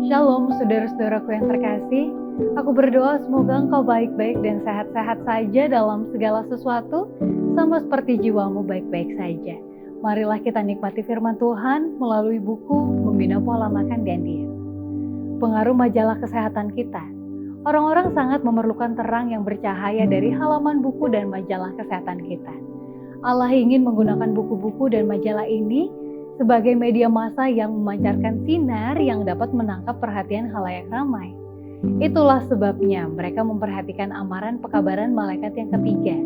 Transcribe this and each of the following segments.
Shalom saudara-saudaraku yang terkasih, aku berdoa semoga engkau baik-baik dan sehat-sehat saja dalam segala sesuatu, sama seperti jiwamu baik-baik saja. Marilah kita nikmati firman Tuhan melalui buku Membina Pola Makan dan Diet. Pengaruh majalah kesehatan kita. Orang-orang sangat memerlukan terang yang bercahaya dari halaman buku dan majalah kesehatan kita. Allah ingin menggunakan buku-buku dan majalah ini sebagai media massa yang memancarkan sinar yang dapat menangkap perhatian khalayak ramai. Itulah sebabnya mereka memperhatikan amaran pekabaran malaikat yang ketiga.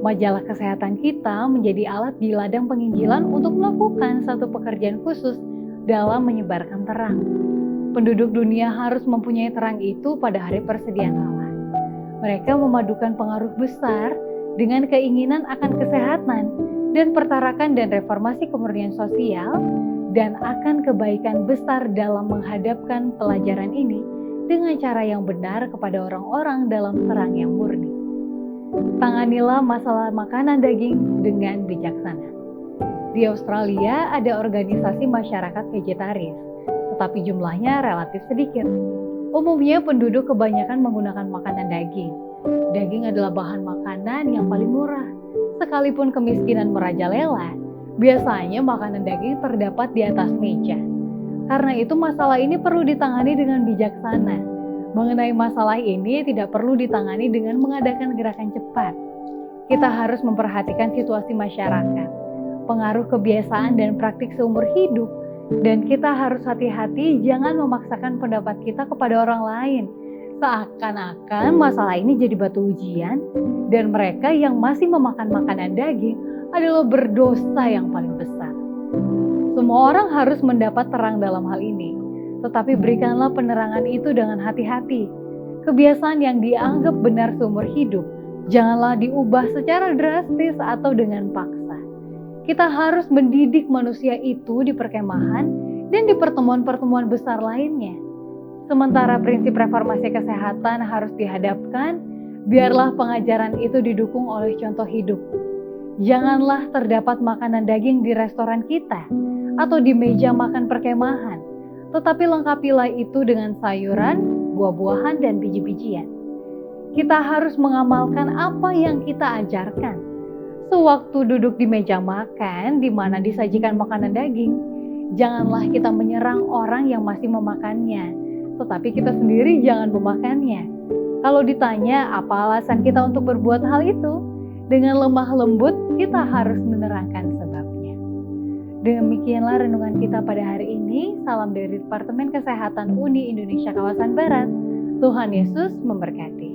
Majalah kesehatan kita menjadi alat di ladang penginjilan untuk melakukan satu pekerjaan khusus dalam menyebarkan terang. Penduduk dunia harus mempunyai terang itu pada hari persediaan Allah. Mereka memadukan pengaruh besar dengan keinginan akan kesehatan dan pertarakan dan reformasi kemurnian sosial, dan akan kebaikan besar dalam menghadapkan pelajaran ini dengan cara yang benar kepada orang-orang dalam terang yang murni. Tanganilah masalah makanan daging dengan bijaksana. Di Australia ada organisasi masyarakat vegetaris, tetapi jumlahnya relatif sedikit. Umumnya penduduk kebanyakan menggunakan makanan daging. Daging adalah bahan makanan yang paling murah. Sekalipun kemiskinan merajalela, biasanya makanan daging terdapat di atas meja. Karena itu masalah ini perlu ditangani dengan bijaksana. Mengenai masalah ini tidak perlu ditangani dengan mengadakan gerakan cepat. Kita harus memperhatikan situasi masyarakat, pengaruh kebiasaan dan praktik seumur hidup, dan kita harus hati-hati jangan memaksakan pendapat kita kepada orang lain. Seakan-akan masalah ini jadi batu ujian dan mereka yang masih memakan makanan daging adalah berdosa yang paling besar. Semua orang harus mendapat terang dalam hal ini, tetapi berikanlah penerangan itu dengan hati-hati. Kebiasaan yang dianggap benar seumur hidup, janganlah diubah secara drastis atau dengan paksa. Kita harus mendidik manusia itu di perkemahan dan di pertemuan-pertemuan besar lainnya. Sementara prinsip reformasi kesehatan harus dihadapkan, biarlah pengajaran itu didukung oleh contoh hidup. Janganlah terdapat makanan daging di restoran kita atau di meja makan perkemahan, tetapi lengkapilah itu dengan sayuran, buah-buahan, dan biji-bijian. Kita harus mengamalkan apa yang kita ajarkan. Sewaktu duduk di meja makan di mana disajikan makanan daging, janganlah kita menyerang orang yang masih memakannya, tetapi kita sendiri jangan memakannya. Kalau ditanya apa alasan kita untuk berbuat hal itu, dengan lemah lembut kita harus menerangkan sebabnya. Demikianlah renungan kita pada hari ini. Salam dari Departemen Kesehatan Uni Indonesia Kawasan Barat. Tuhan Yesus memberkati.